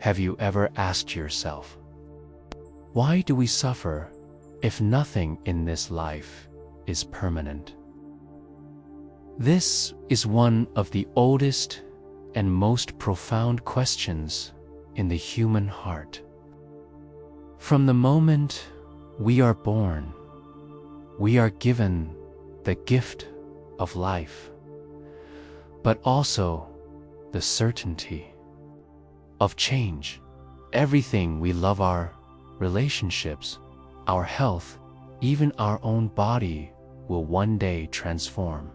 Have you ever asked yourself, why do we suffer if nothing in this life is permanent? This is one of the oldest and most profound questions in the human heart. From the moment we are born, we are given the gift of life, but also the certainty of change. Everything we love, our relationships, our health, even our own body, will one day transform.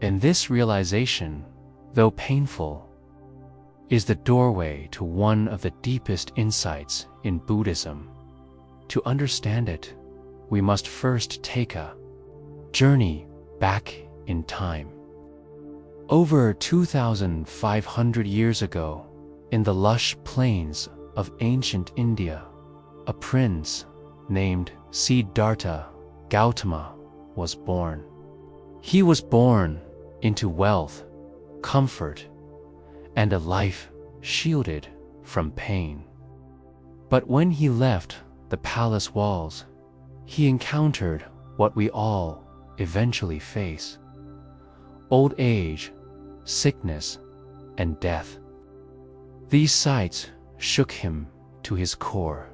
And this realization, though painful, is the doorway to one of the deepest insights in Buddhism. To understand it, we must first take a journey back in time. Over 2,500 years ago, in the lush plains of ancient India, a prince named Siddhartha Gautama was born. He was born into wealth, comfort, and a life shielded from pain. But when he left the palace walls, he encountered what we all eventually face: old age, sickness, and death. These sights shook him to his core,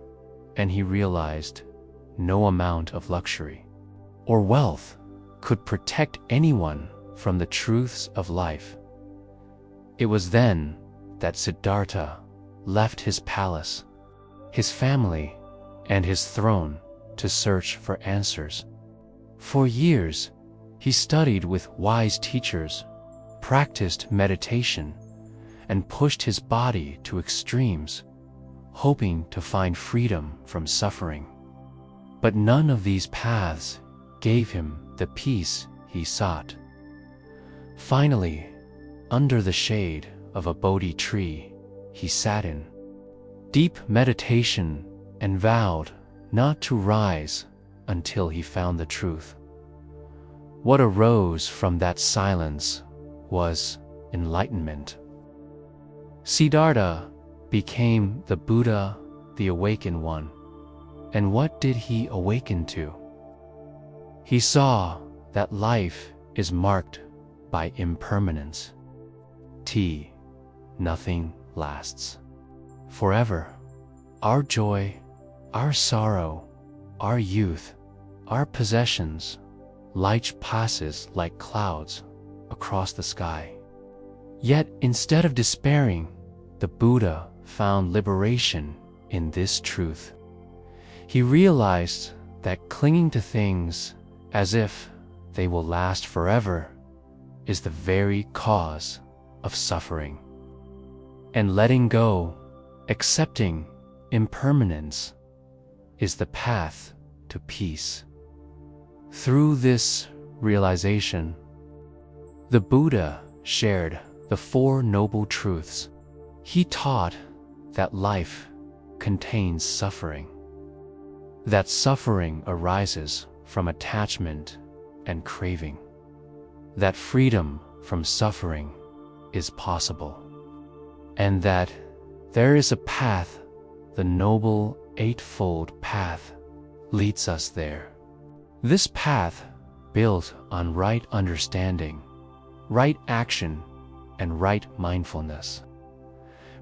and he realized no amount of luxury or wealth could protect anyone from the truths of life. It was then that Siddhartha left his palace, his family, and his throne to search for answers. For years, he studied with wise teachers, practiced meditation, and pushed his body to extremes, hoping to find freedom from suffering. But none of these paths gave him the peace he sought. Finally, under the shade of a Bodhi tree, he sat in deep meditation and vowed not to rise until he found the truth. What arose from that silence was enlightenment. Siddhartha became the Buddha, the awakened one. And what did he awaken to? He saw that life is marked by impermanence. Nothing lasts forever. Our joy, our sorrow, our youth, our possessions, light passes like clouds across the sky. Yet instead of despairing, the Buddha found liberation in this truth. He realized that clinging to things as if they will last forever is the very cause of suffering. And letting go, accepting impermanence, is the path to peace. Through this realization, the Buddha shared the Four Noble Truths. He taught that life contains suffering, that suffering arises from attachment and craving, that freedom from suffering is possible, and that there is a path, the Noble Eightfold Path, leads us there. This path, built on right understanding, right action, and right mindfulness,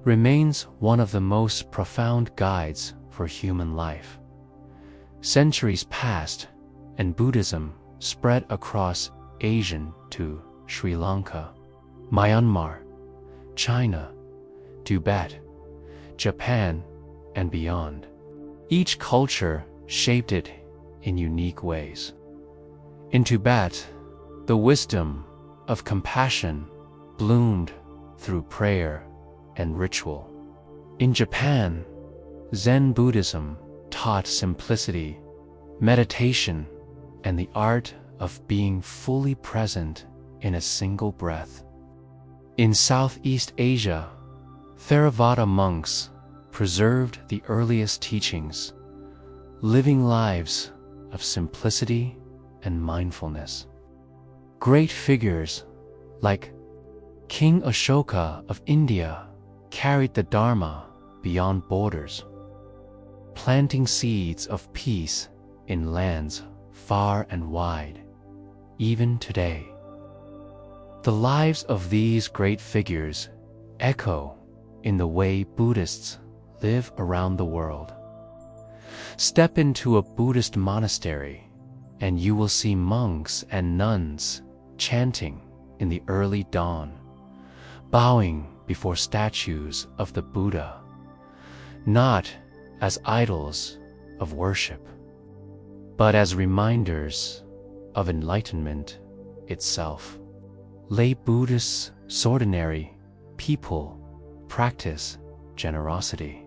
remains one of the most profound guides for human life. Centuries passed, and Buddhism spread across Asia to Sri Lanka, Myanmar, China, Tibet, Japan, and beyond. Each culture shaped it in unique ways. In Tibet, the wisdom of compassion bloomed through prayer and ritual. In Japan, Zen Buddhism taught simplicity, meditation, and the art of being fully present in a single breath. In Southeast Asia, Theravada monks preserved the earliest teachings, living lives of simplicity and mindfulness. Great figures like King Ashoka of India carried the Dharma beyond borders, planting seeds of peace in lands far and wide, even today. The lives of these great figures echo in the way Buddhists live around the world. Step into a Buddhist monastery, and you will see monks and nuns chanting in the early dawn, bowing before statues of the Buddha, not as idols of worship, but as reminders of enlightenment itself. Lay Buddhists, ordinary people, practice generosity,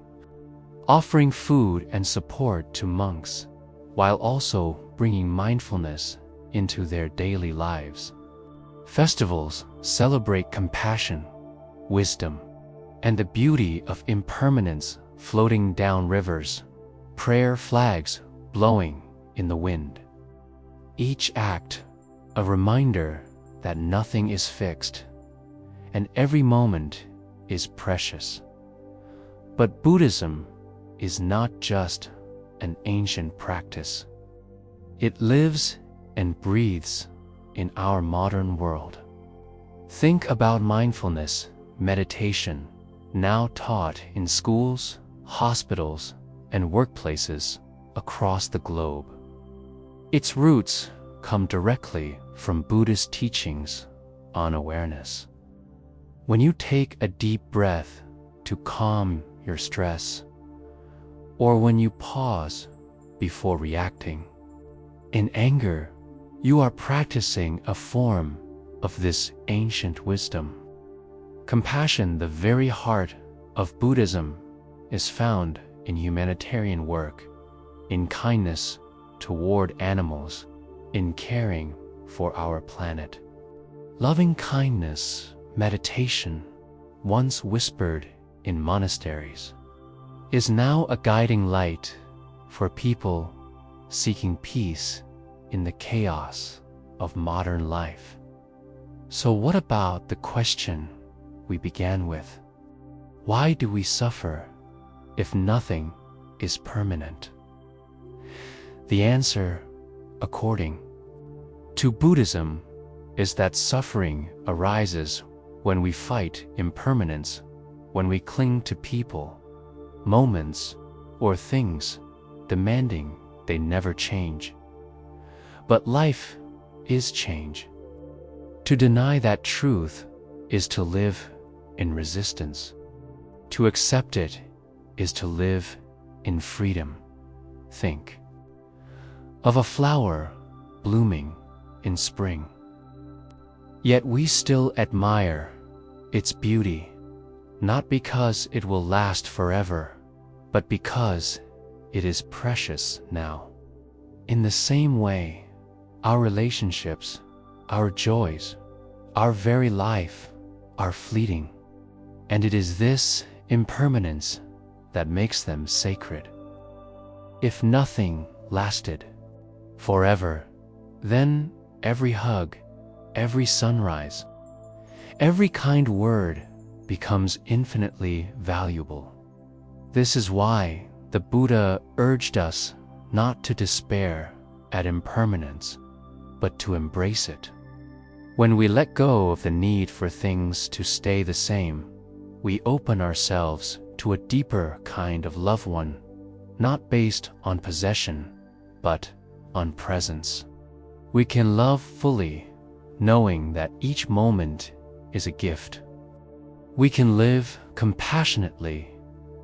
offering food and support to monks, while also bringing mindfulness into their daily lives. Festivals celebrate compassion, wisdom, and the beauty of impermanence floating down rivers, prayer flags blowing in the wind. Each act a reminder that nothing is fixed, and every moment is precious. But Buddhism is not just an ancient practice. It lives and breathes in our modern world. Think about mindfulness meditation, now taught in schools, hospitals, and workplaces across the globe. Its roots come directly from Buddhist teachings on awareness. When you take a deep breath to calm your stress, or when you pause before reacting, in anger, you are practicing a form of this ancient wisdom. Compassion, the very heart of Buddhism, is found in humanitarian work, in kindness toward animals, in caring for our planet. Loving kindness meditation, once whispered in monasteries, is now a guiding light for people seeking peace in the chaos of modern life. So what about the question we began with? Why do we suffer if nothing is permanent? The answer, according to Buddhism, is that suffering arises when we fight impermanence, when we cling to people, moments, or things, demanding they never change. But life is change. To deny that truth is to live in resistance. To accept it is to live in freedom. Think of a flower blooming in spring. Yet we still admire its beauty, not because it will last forever, but because it is precious now. In the same way, our relationships, our joys, our very life are fleeting, and it is this impermanence that makes them sacred. If nothing lasted forever, then every hug, every sunrise, every kind word becomes infinitely valuable. This is why the Buddha urged us not to despair at impermanence, but to embrace it. When we let go of the need for things to stay the same, we open ourselves to a deeper kind of love, one not based on possession, but on presence. We can love fully, knowing that each moment is a gift. We can live compassionately,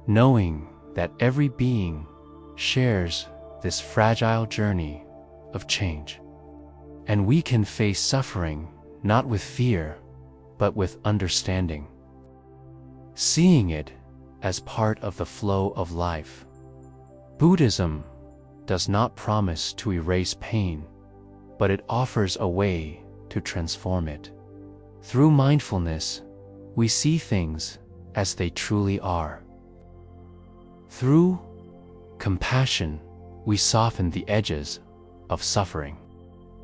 knowing that every being shares this fragile journey of change. And we can face suffering not with fear, but with understanding, seeing it as part of the flow of life. Buddhism does not promise to erase pain, but it offers a way to transform it. Through mindfulness, we see things as they truly are. Through compassion, we soften the edges of suffering.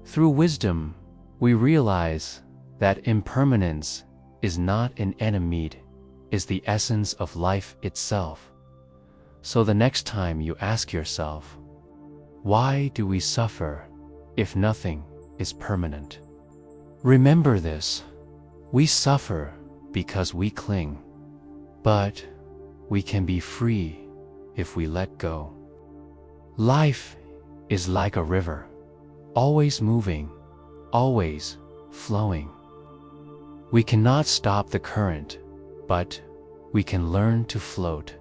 Through wisdom, we realize that impermanence is not an enemy, is the essence of life itself. So the next time you ask yourself, why do we suffer if nothing is permanent? Remember this: we suffer because we cling, but we can be free if we let go. Life is like a river, always moving, always flowing. We cannot stop the current, but we can learn to float,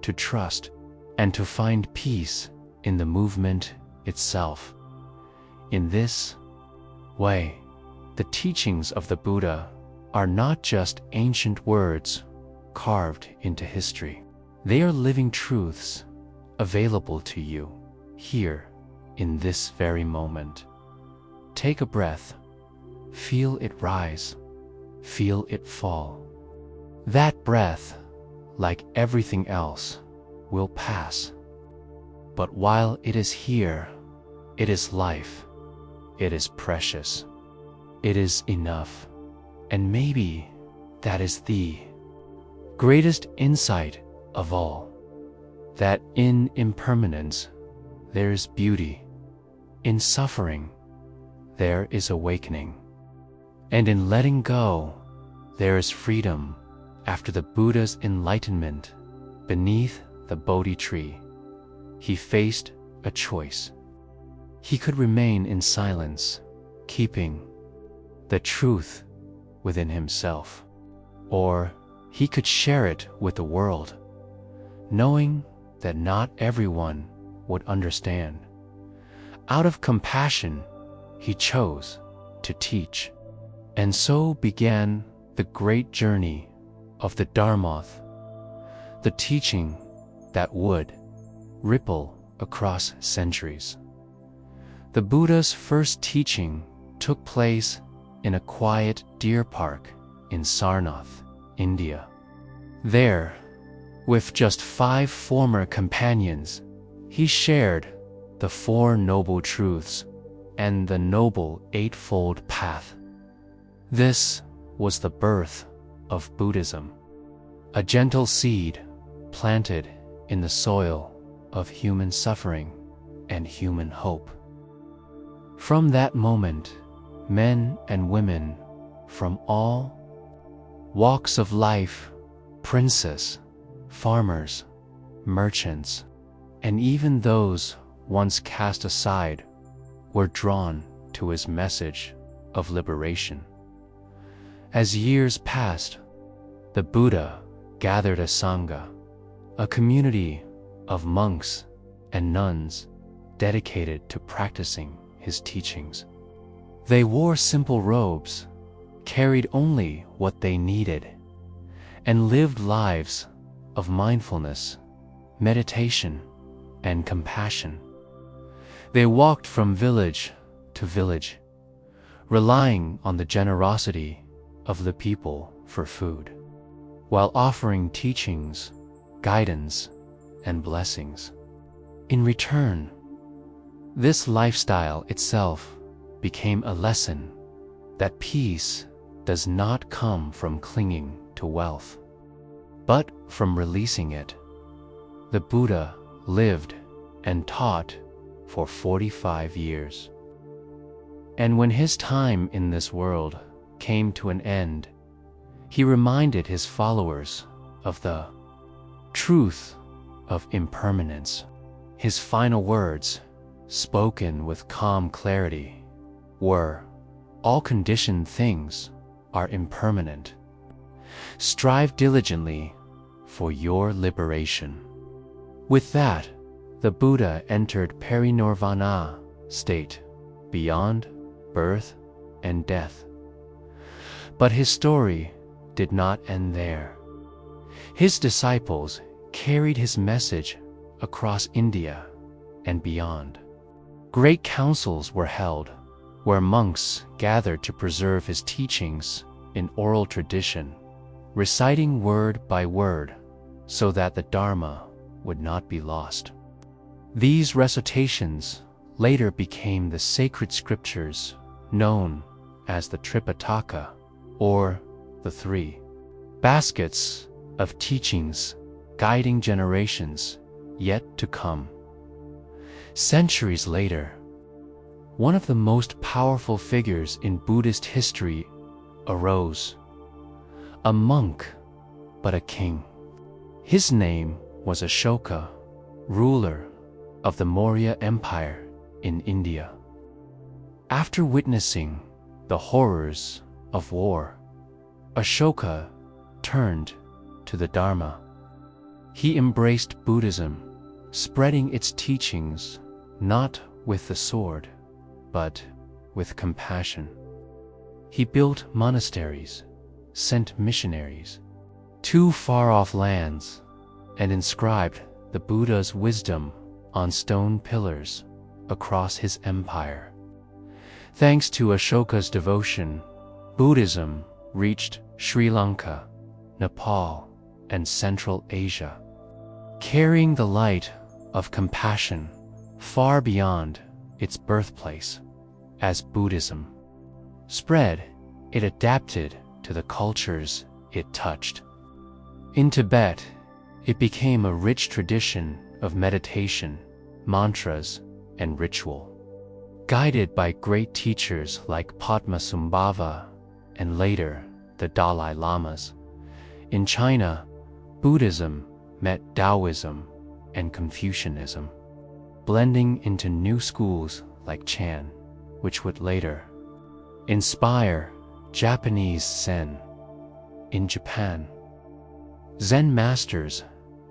to trust, and to find peace in the movement itself. In this way, the teachings of the Buddha are not just ancient words carved into history. They are living truths available to you here in this very moment. Take a breath, feel it rise, feel it fall. That breath, like everything else, will pass. But while it is here, it is life, it is precious, it is enough. And maybe that is the greatest insight of all, that in impermanence there is beauty, in suffering there is awakening, and in letting go there is freedom. After the Buddha's enlightenment, beneath the Bodhi tree, he faced a choice. He could remain in silence, keeping the truth within himself, or he could share it with the world, knowing that not everyone would understand. Out of compassion, he chose to teach, and so began the great journey of the Dharma, the teaching that would ripple across centuries. The Buddha's first teaching took place in a quiet deer park in Sarnath, India. There, with just 5 former companions, he shared the 4 noble truths and the noble eightfold path. This was the birth of Buddhism, a gentle seed planted in the soil of human suffering and human hope. From that moment, men and women from all walks of life, princes, farmers, merchants, and even those once cast aside, were drawn to his message of liberation. As years passed, the Buddha gathered a sangha, a community of monks and nuns dedicated to practicing his teachings. They wore simple robes, carried only what they needed, and lived lives of mindfulness, meditation, and compassion. They walked from village to village, relying on the generosity of the people for food, while offering teachings, guidance, and blessings. In return, this lifestyle itself became a lesson that peace does not come from clinging to wealth, but from releasing it. The Buddha lived and taught for 45 years. And when his time in this world came to an end, he reminded his followers of the truth of impermanence. His final words, spoken with calm clarity, were, "All conditioned things are impermanent. Strive diligently for your liberation." With that, the Buddha entered parinirvana state, beyond birth and death. But his story did not end there. His disciples carried his message across India and beyond. Great councils were held, where monks gathered to preserve his teachings in oral tradition, reciting word by word so that the Dharma would not be lost. These recitations later became the sacred scriptures known as the Tripitaka, or the 3 baskets of teachings guiding generations yet to come. Centuries later, one of the most powerful figures in Buddhist history arose. A monk, but a king. His name was Ashoka, ruler of the Maurya Empire in India. After witnessing the horrors of war, Ashoka turned to the Dharma. He embraced Buddhism, spreading its teachings not with the sword, but with compassion. He built monasteries, sent missionaries to far-off lands, and inscribed the Buddha's wisdom on stone pillars across his empire. Thanks to Ashoka's devotion, Buddhism reached Sri Lanka, Nepal, and Central Asia, carrying the light of compassion far beyond its birthplace. As Buddhism spread, it adapted to the cultures it touched. In Tibet, it became a rich tradition of meditation, mantras, and ritual. Guided by great teachers like Padmasambhava and later the Dalai Lamas, in China, Buddhism met Taoism and Confucianism, blending into new schools like Chan, which would later inspire Japanese Zen. In Japan, Zen masters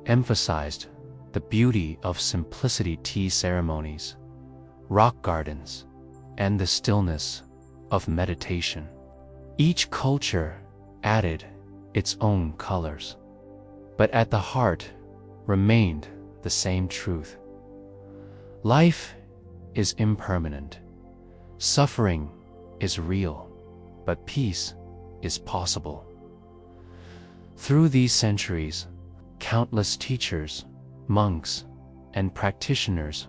emphasized the beauty of simplicity tea ceremonies, rock gardens, and the stillness of meditation. Each culture added its own colors, but at the heart remained the same truth. Life is impermanent. Suffering is real, but peace is possible. Through these centuries, countless teachers, monks, and practitioners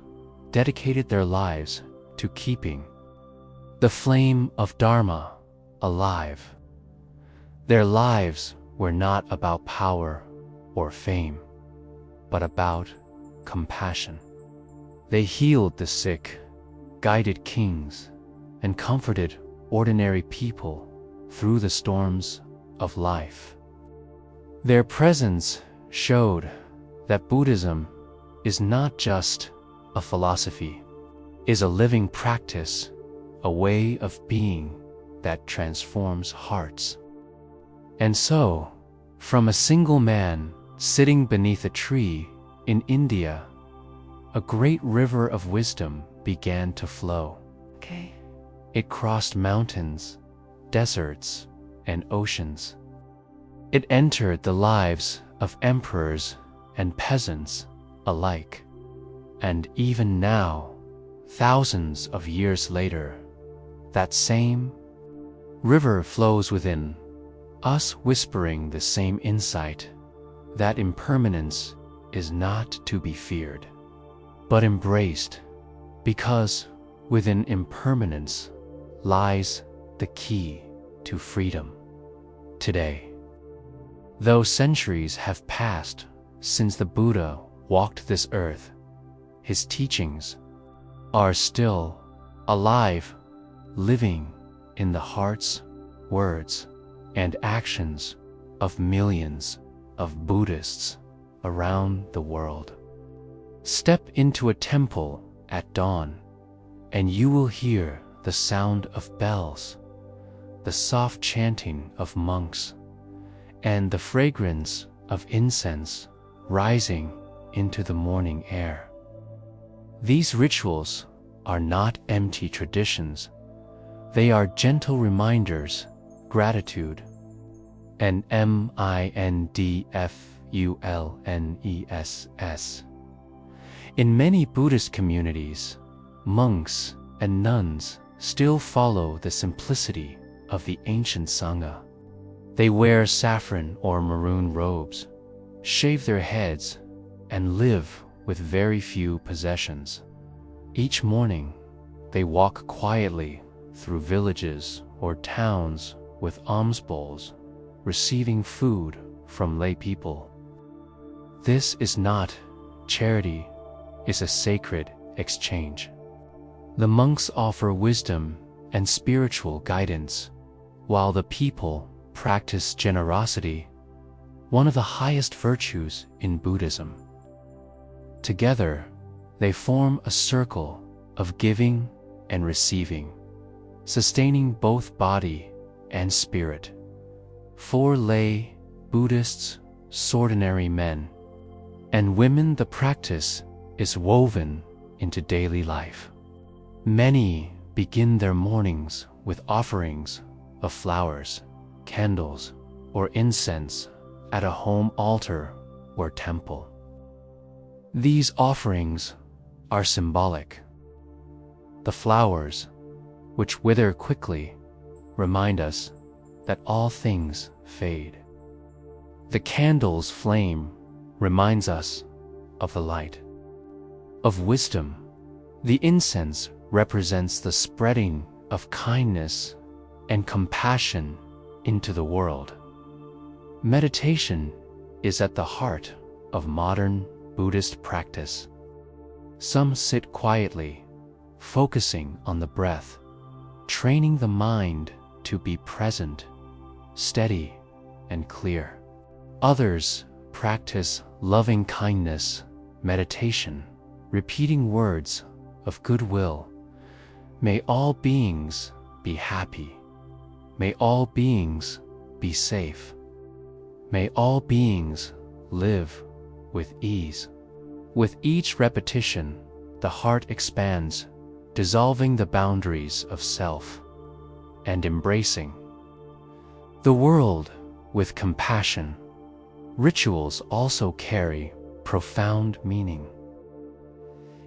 dedicated their lives to keeping the flame of Dharma alive. Their lives were not about power or fame, but about compassion. They healed the sick, guided kings, and comforted ordinary people through the storms of life. Their presence showed that Buddhism is not just a philosophy, is a living practice, a way of being that transforms hearts. And so, from a single man sitting beneath a tree in India, a great river of wisdom began to flow. It crossed mountains, deserts, and oceans. It entered the lives of emperors and peasants alike. And even now, thousands of years later, that same river flows within us, whispering the same insight, that impermanence is not to be feared, but embraced, because within impermanence lies the key to freedom. Today, though centuries have passed since the Buddha walked this earth, his teachings are still alive, living in the hearts, words, and actions of millions of Buddhists around the world. Step into a temple at dawn, and you will hear the sound of bells, the soft chanting of monks, and the fragrance of incense rising into the morning air. These rituals are not empty traditions. They are gentle reminders, gratitude, and mindfulness. In many Buddhist communities, monks and nuns still follow the simplicity of the ancient Sangha. They wear saffron or maroon robes, shave their heads, and live with very few possessions. Each morning, they walk quietly through villages or towns with alms bowls, receiving food from lay people. This is not charity is a sacred exchange. The monks offer wisdom and spiritual guidance, while the people practice generosity, one of the highest virtues in Buddhism. Together, they form a circle of giving and receiving, sustaining both body and spirit. For lay Buddhists, ordinary men and women, the practice is woven into daily life. Many begin their mornings with offerings of flowers, candles, or incense at a home altar or temple. These offerings are symbolic. The flowers, which wither quickly, remind us that all things fade. The candle's flame reminds us of the light, of wisdom. The incense represents the spreading of kindness and compassion into the world. Meditation is at the heart of modern Buddhist practice. Some sit quietly, focusing on the breath, training the mind to be present, steady, and clear. Others practice loving kindness meditation, repeating words of goodwill. May all beings be happy. May all beings be safe. May all beings live with ease. With each repetition, the heart expands, dissolving the boundaries of self and embracing the world with compassion. Rituals also carry profound meaning.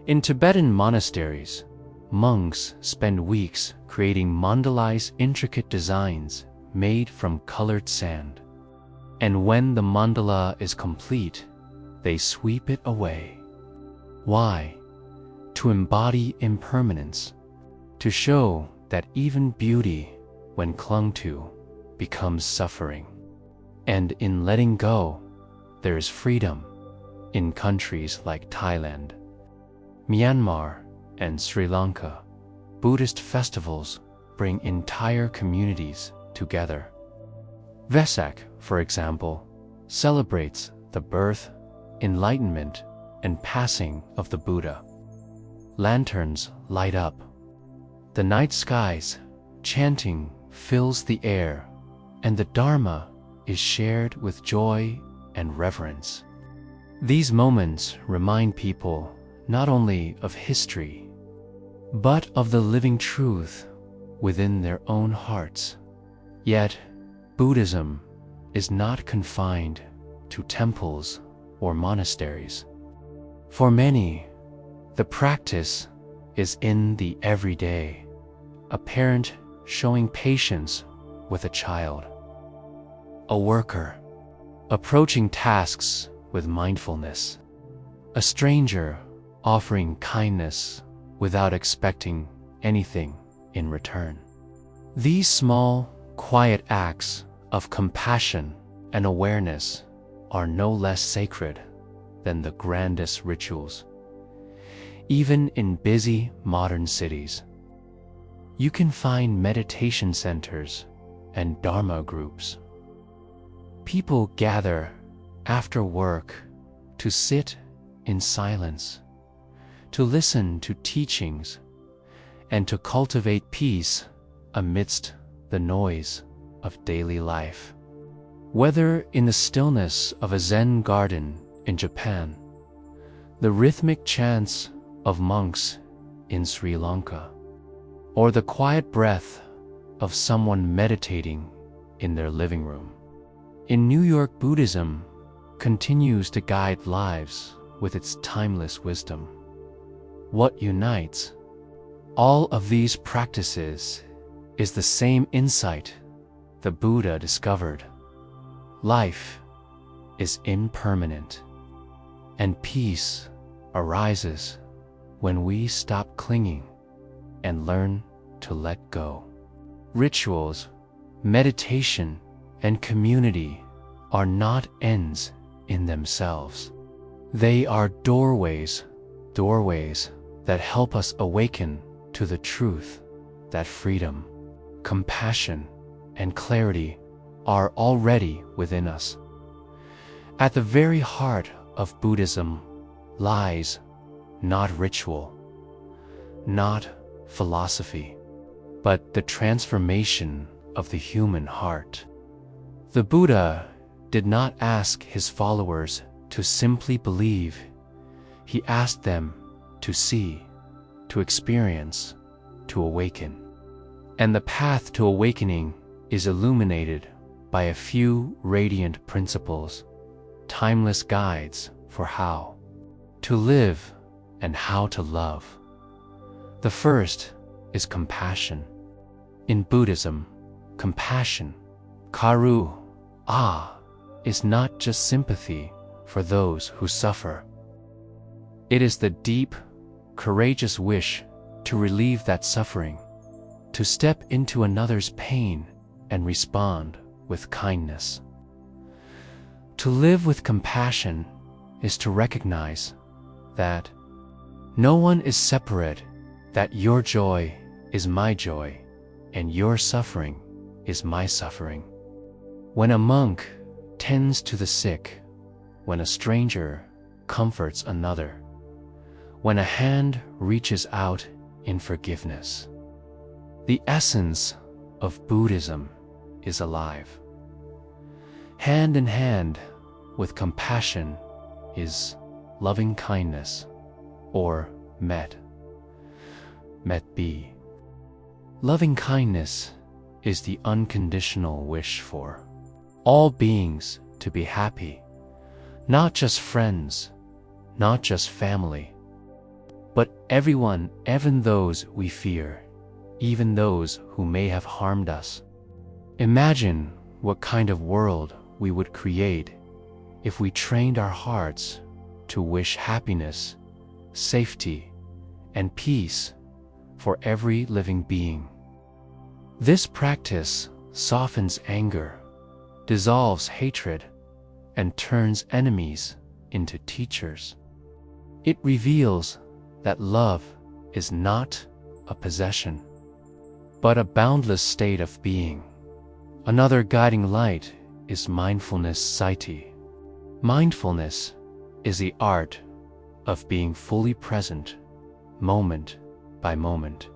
In Tibetan monasteries, monks spend weeks creating mandalas, intricate designs made from colored sand. And when the mandala is complete, they sweep it away. Why? To embody impermanence, to show that even beauty, when clung to, becomes suffering. And in letting go, there is freedom. In countries like Thailand, Myanmar, and Sri Lanka, Buddhist festivals bring entire communities together. Vesak, for example, celebrates the birth, enlightenment, and passing of the Buddha. Lanterns light up. The night skies, chanting fills the air, and the Dharma is shared with joy and reverence. These moments remind people not only of history, but of the living truth within their own hearts. Yet, Buddhism is not confined to temples or monasteries. For many, the practice is in the everyday. A parent showing patience with a child, a worker approaching tasks with mindfulness, a stranger offering kindness without expecting anything in return. These small, quiet acts of compassion and awareness are no less sacred than the grandest rituals. Even in busy modern cities, you can find meditation centers and Dharma groups. People gather after work to sit in silence, to listen to teachings, and to cultivate peace amidst the noise of daily life. Whether in the stillness of a Zen garden in Japan, the rhythmic chants of monks in Sri Lanka, or the quiet breath of someone meditating in their living room. In New York, Buddhism continues to guide lives with its timeless wisdom. What unites all of these practices is the same insight the Buddha discovered. Life is impermanent, and peace arises when we stop clinging and learn to let go. Rituals, meditation, and community are not ends in themselves. They are doorways that help us awaken to the truth that freedom, compassion, and clarity are already within us. At the very heart of Buddhism lies not ritual, not philosophy, but the transformation of the human heart. The Buddha did not ask his followers to simply believe. He asked them to see, to experience, to awaken. And the path to awakening is illuminated by a few radiant principles, timeless guides for how to live and how to love. The first is compassion. In Buddhism, compassion, karu, is not just sympathy for those who suffer. It is the deep, courageous wish to relieve that suffering, to step into another's pain and respond with kindness. To live with compassion is to recognize that no one is separate, that your joy is my joy, and your suffering is my suffering. When a monk tends to the sick, when a stranger comforts another, when a hand reaches out in forgiveness, the essence of Buddhism is alive. Hand in hand with compassion is loving kindness, or met be. Loving kindness is the unconditional wish for all beings to be happy, not just friends, not just family, but everyone, even those we fear, even those who may have harmed us. Imagine what kind of world we would create if we trained our hearts to wish happiness, safety, and peace for every living being. This practice softens anger, dissolves hatred, and turns enemies into teachers. It reveals that love is not a possession, but a boundless state of being. Another guiding light is mindfulness sati. Mindfulness is the art of being fully present, moment by moment.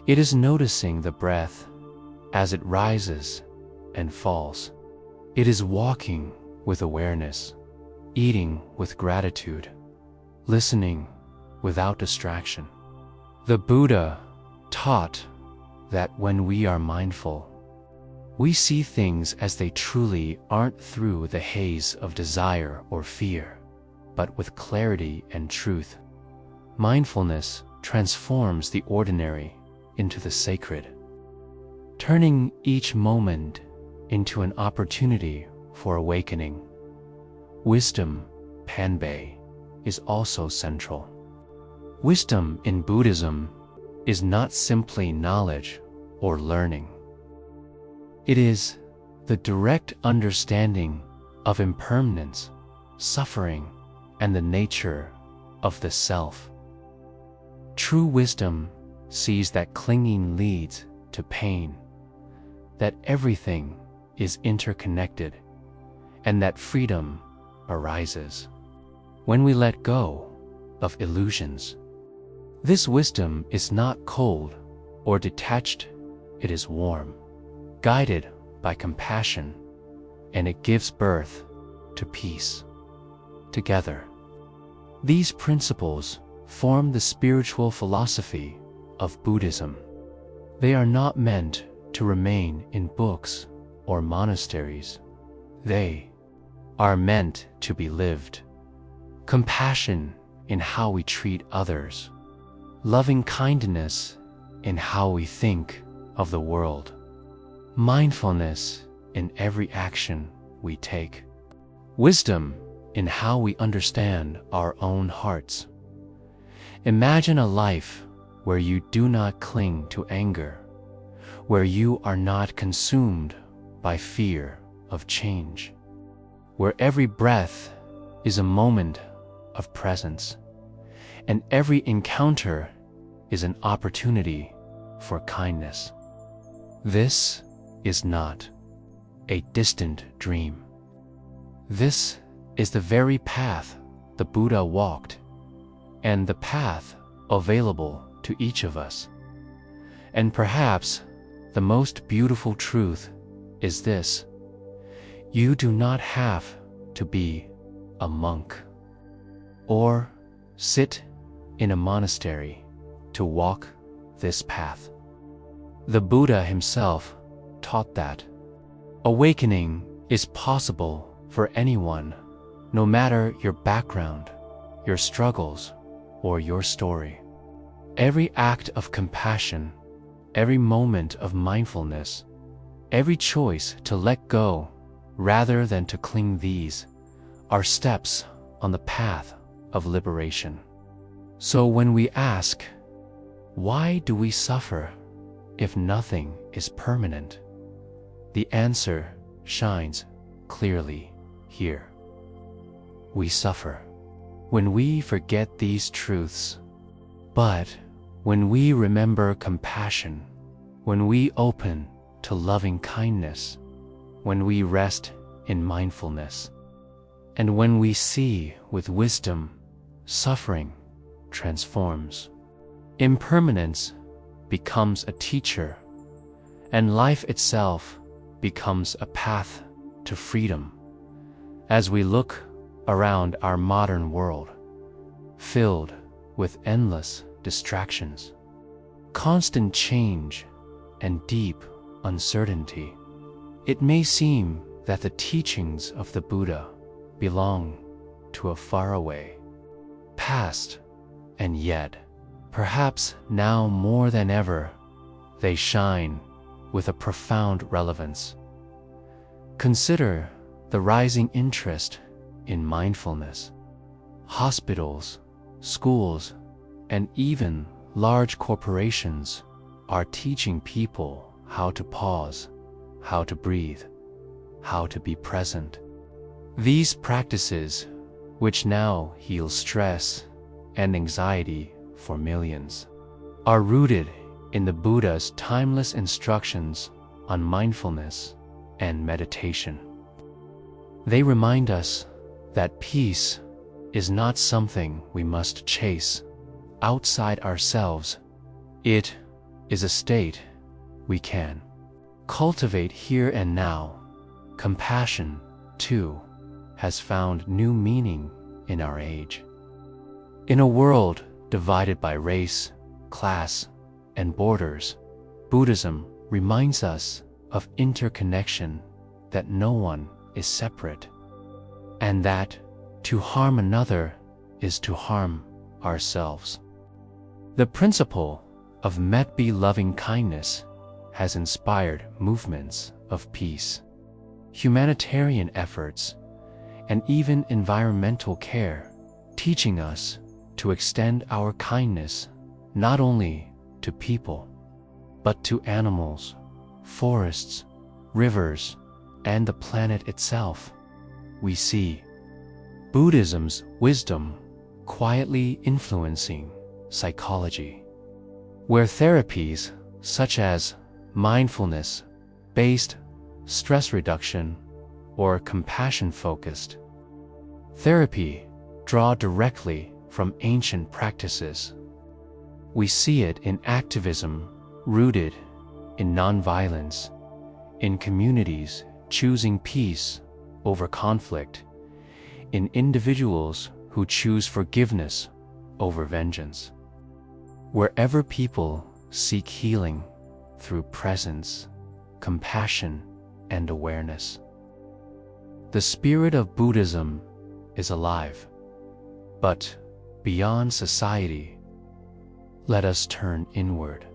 It is noticing the breath as it rises and falls. It is walking with awareness, eating with gratitude, listening without distraction. The Buddha taught that when we are mindful, we see things as they truly aren't, through the haze of desire or fear, but with clarity and truth. Mindfulness transforms the ordinary into the sacred, turning each moment into an opportunity for awakening. Wisdom, Panbei, is also central. Wisdom in Buddhism is not simply knowledge or learning. It is the direct understanding of impermanence, suffering, and the nature of the self. True wisdom sees that clinging leads to pain, that everything is interconnected, and that freedom arises when we let go of illusions. This wisdom is not cold or detached, it is warm, guided by compassion, and it gives birth to peace. Together, these principles form the spiritual philosophy of Buddhism. They are not meant to remain in books or monasteries. They are meant to be lived. Compassion in how we treat others, loving kindness in how we think of the world, mindfulness in every action we take, wisdom in how we understand our own hearts. Imagine a life where you do not cling to anger, where you are not consumed by fear of change, where every breath is a moment of presence, and every encounter is an opportunity for kindness. This is not a distant dream. This is the very path the Buddha walked, and the path available to each of us. And perhaps the most beautiful truth is this: you do not have to be a monk or sit in a monastery to walk this path. The Buddha himself taught that awakening is possible for anyone, no matter your background, your struggles, or your story. Every act of compassion, every moment of mindfulness, every choice to let go rather than to cling, these are steps on the path of liberation. So when we ask, why do we suffer if nothing is permanent? The answer shines clearly here. We suffer when we forget these truths, but when we remember compassion, when we open to loving kindness, when we rest in mindfulness, and when we see with wisdom, suffering transforms. Impermanence becomes a teacher, and life itself becomes a path to freedom. As we look around our modern world, filled with endless distractions, constant change, and deep uncertainty, it may seem that the teachings of the Buddha belong to a faraway past, and yet, perhaps now more than ever, they shine with a profound relevance. Consider the rising interest in mindfulness. Hospitals, schools, and even large corporations are teaching people how to pause, how to breathe, how to be present. These practices, which now heal stress and anxiety for millions, are rooted in the Buddha's timeless instructions on mindfulness and meditation. They remind us that peace is not something we must chase outside ourselves. It is a state we can cultivate here and now. Compassion, too, has found new meaning in our age. In a world divided by race, class, and borders, Buddhism reminds us of interconnection, that no one is separate, and that to harm another is to harm ourselves. The principle of met-be loving kindness has inspired movements of peace, humanitarian efforts, and even environmental care, teaching us to extend our kindness not only to people, but to animals, forests, rivers, and the planet itself. We see Buddhism's wisdom quietly influencing psychology, where therapies such as mindfulness-based stress reduction or compassion-focused therapy draw directly from ancient practices. We see it in activism rooted in nonviolence, in communities choosing peace over conflict, in individuals who choose forgiveness over vengeance. Wherever people seek healing through presence, compassion, and awareness, the spirit of Buddhism is alive. But beyond society, let us turn inward.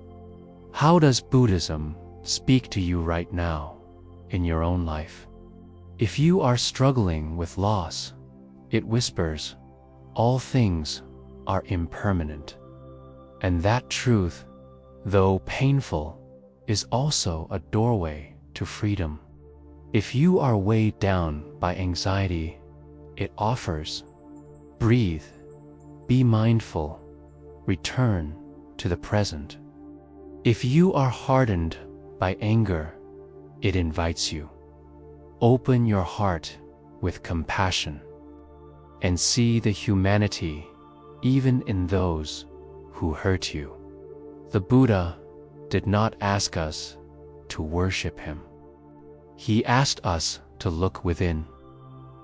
How does Buddhism speak to you right now in your own life? If you are struggling with loss, it whispers, all things are impermanent. And that truth, though painful, is also a doorway to freedom. If you are weighed down by anxiety, it offers. Breathe, be mindful, return to the present. If you are hardened by anger, it invites you. Open your heart with compassion and see the humanity even in those who hurt you. The Buddha did not ask us to worship him. He asked us to look within,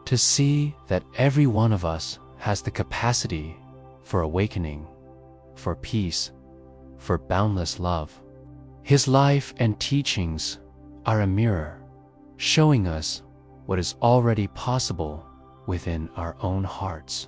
to see that every one of us has the capacity for awakening, for peace, for boundless love. His life and teachings are a mirror, showing us what is already possible within our own hearts.